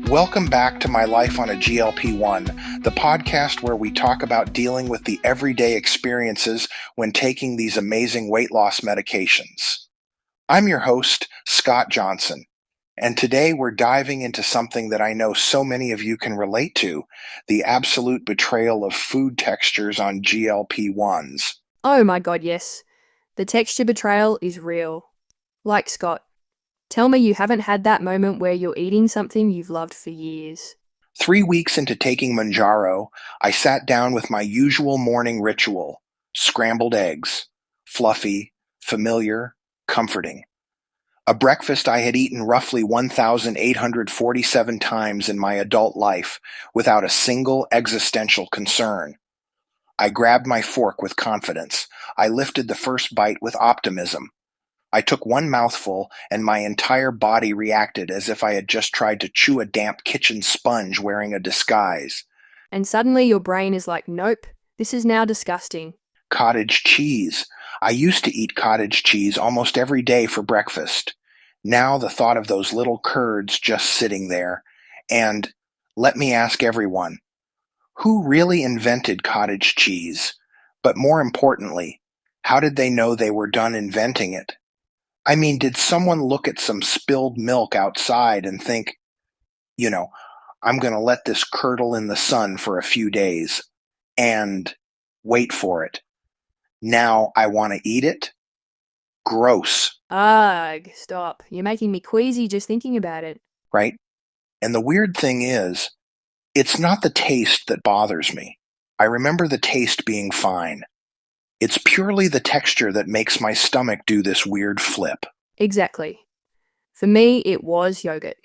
Welcome back to My Life on a GLP1, the podcast where we talk about dealing with the everyday experiences when taking these amazing weight loss medications. I'm your host, Scott Johnson, and today we're diving into something that I know so many of you can relate to, the absolute betrayal of food textures on GLP1s. Oh my god, yes. The texture betrayal is real. Like Scott, tell me you haven't had that moment where you're eating something you've loved for years. 3 weeks into taking Mounjaro, I sat down with my usual morning ritual: scrambled eggs. Fluffy, familiar, comforting. A breakfast I had eaten roughly 1,847 times in my adult life without a single existential concern. I grabbed my fork with confidence. I lifted the first bite with optimism. I took one mouthful, and my entire body reacted as if I had just tried to chew a damp kitchen sponge wearing a disguise. And suddenly your brain is like, nope, this is now disgusting. Cottage cheese. I used to eat cottage cheese almost every day for breakfast. Now the thought of those little curds just sitting there, and let me ask everyone, who really invented cottage cheese? But more importantly, how did they know they were done inventing it? I mean, did someone look at some spilled milk outside and think, you know, I'm going to let this curdle in the sun for a few days and wait for it? Now I want to eat it? Gross, Ugh, stop. You're making me queasy just thinking about it. right? And the weird thing is, it's not the taste that bothers me. I remember the taste being fine. It's purely the texture that makes my stomach do this weird flip. Exactly. For me, it was yogurt.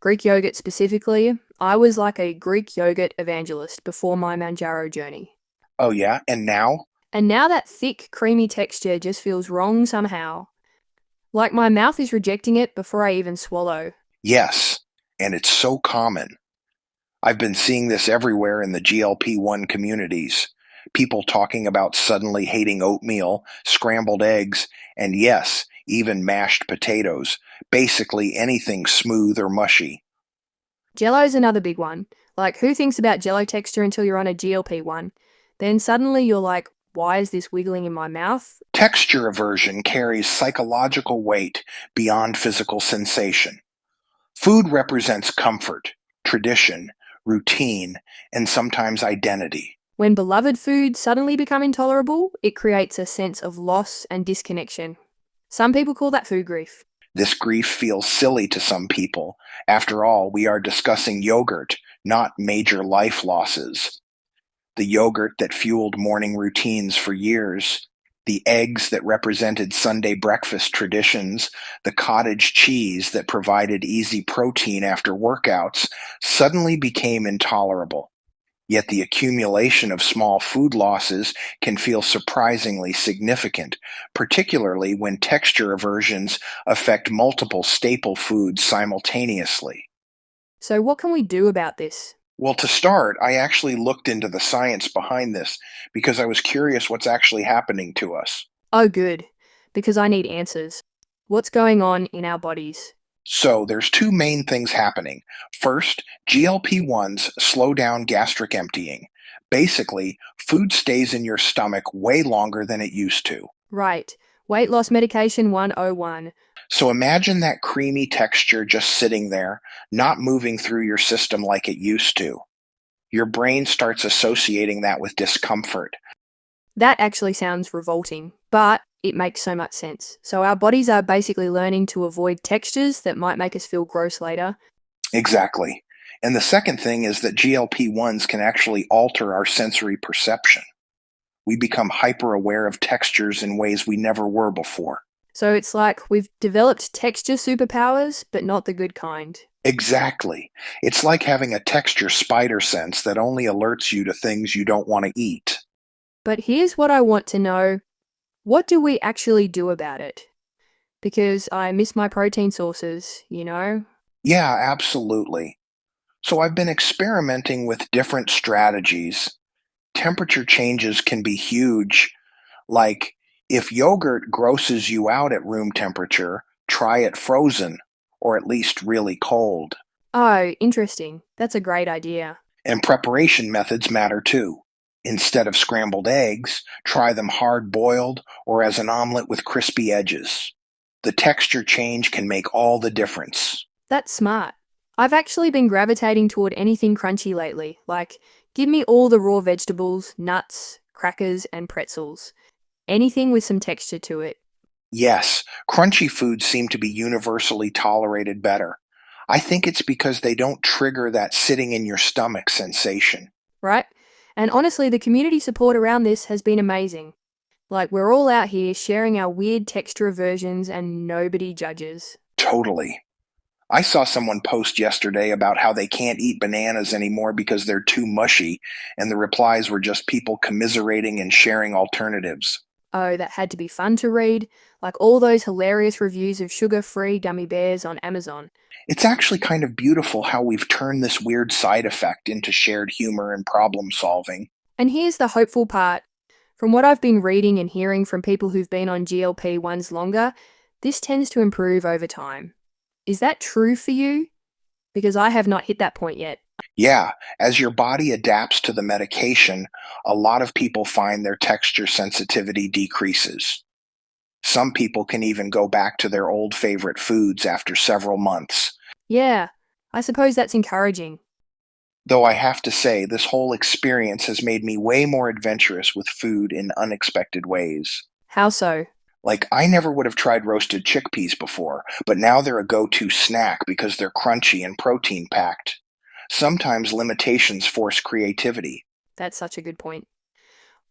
Greek yogurt specifically. I was like a Greek yogurt evangelist before my Mounjaro journey. Oh yeah, and now? And now that thick, creamy texture just feels wrong somehow. Like my mouth is rejecting it before I even swallow. Yes, and it's so common. I've been seeing this everywhere in the GLP1 communities. People talking about suddenly hating oatmeal, scrambled eggs, and yes, even mashed potatoes. Basically anything smooth or mushy. Jello's another big one. Like, who thinks about jello texture until you're on a GLP1? Then suddenly you're like, why is this wiggling in my mouth? Texture aversion carries psychological weight beyond physical sensation. Food represents comfort, tradition, routine, and sometimes identity. When beloved foods suddenly become intolerable, it creates a sense of loss and disconnection. Some people call that food grief. This grief feels silly to some people. After all, we are discussing yogurt, not major life losses. The yogurt that fueled morning routines for years, the eggs that represented Sunday breakfast traditions, the cottage cheese that provided easy protein after workouts, suddenly became intolerable. Yet the accumulation of small food losses can feel surprisingly significant, particularly when texture aversions affect multiple staple foods simultaneously. So, what can we do about this? Well, to start, I actually looked into the science behind this because I was curious what's actually happening to us. Oh, good, because I need answers. What's going on in our bodies? So, there's two main things happening. First, GLP1s slow down gastric emptying. Basically, food stays in your stomach way longer than it used to. Right, weight loss medication 101. So imagine that creamy texture just sitting there, not moving through your system like it used to. Your brain starts associating that with discomfort. That actually sounds revolting, but it makes so much sense. So our bodies are basically learning to avoid textures that might make us feel gross later. Exactly. And the second thing is that GLP1s can actually alter our sensory perception. We become hyper aware of textures in ways we never were before. So it's like we've developed texture superpowers, but not the good kind. Exactly. It's like having a texture spider sense that only alerts you to things you don't want to eat. But here's what I want to know. What do we actually do about it? Because I miss my protein sources, you know? Yeah, absolutely. So I've been experimenting with different strategies. Temperature changes can be huge. Like, if yogurt grosses you out at room temperature, try it frozen, or at least really cold. Oh, interesting. That's a great idea. And preparation methods matter too. Instead of scrambled eggs, try them hard boiled or as an omelet with crispy edges. The texture change can make all the difference. That's smart. I've actually been gravitating toward anything crunchy lately, like give me all the raw vegetables, nuts, crackers, and pretzels. Anything with some texture to it, Yes, crunchy foods seem to be universally tolerated better. I think it's because they don't trigger that sitting in your stomach sensation. right? And honestly, the community support around this has been amazing. Like, we're all out here sharing our weird texture aversions and nobody judges. Totally. I saw someone post yesterday about how they can't eat bananas anymore because they're too mushy, and the replies were just people commiserating and sharing alternatives. Oh, that had to be fun to read, like all those hilarious reviews of sugar free gummy bears on Amazon. It's actually kind of beautiful how we've turned this weird side effect into shared humor and problem solving. And here's the hopeful part. From what I've been reading and hearing from people who've been on GLP1s longer, this tends to improve over time. Is that true for you? Because I have not hit that point yet. Yeah, as your body adapts to the medication, a lot of people find their texture sensitivity decreases. Some people can even go back to their old favorite foods after several months. Yeah, I suppose that's encouraging. Though I have to say, this whole experience has made me way more adventurous with food in unexpected ways. How so? Like, I never would have tried roasted chickpeas before, but now they're a go to snack because they're crunchy and protein packed. Sometimes limitations force creativity. That's such a good point.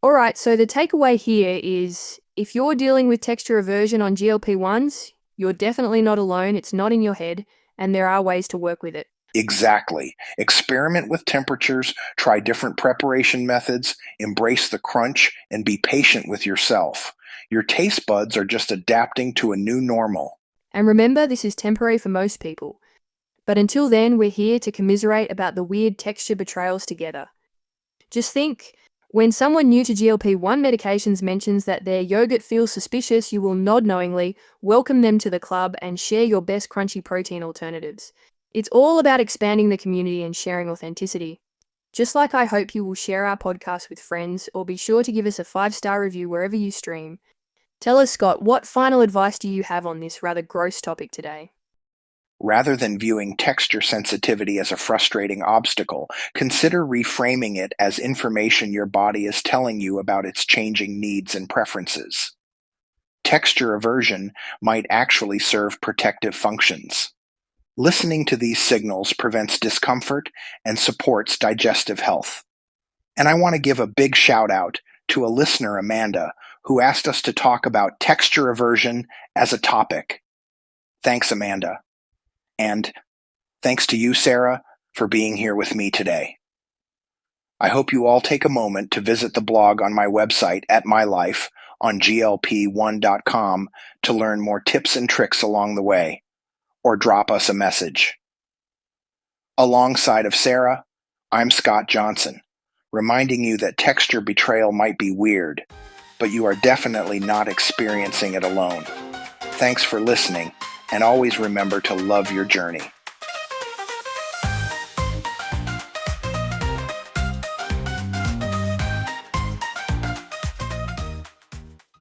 Alright, so the takeaway here is if you're dealing with texture aversion on GLP1s, you're definitely not alone, it's not in your head, and there are ways to work with it. Exactly. Experiment with temperatures, try different preparation methods, embrace the crunch, and be patient with yourself. Your taste buds are just adapting to a new normal. And remember, this is temporary for most people. But until then, we're here to commiserate about the weird texture betrayals together. Just think, when someone new to GLP-1 medications mentions that their yogurt feels suspicious, you will nod knowingly, welcome them to the club, and share your best crunchy protein alternatives. It's all about expanding the community and sharing authenticity. Just like I hope you will share our podcast with friends, or be sure to give us a 5-star review wherever you stream. Tell us, Scott, what final advice do you have on this rather gross topic today? Rather than viewing texture sensitivity as a frustrating obstacle, consider reframing it as information your body is telling you about its changing needs and preferences. Texture aversion might actually serve protective functions. Listening to these signals prevents discomfort and supports digestive health. And I want to give a big shout out to a listener, Amanda, who asked us to talk about texture aversion as a topic. Thanks, Amanda. And thanks to you, Sarah, for being here with me today. I hope you all take a moment to visit the blog on my website at my life on glp1.com to learn more tips and tricks along the way, or drop us a message. Alongside of Sarah, I'm Scott Johnson, reminding you that texture betrayal might be weird, but you are definitely not experiencing it alone. Thanks for listening, and always remember to love your journey.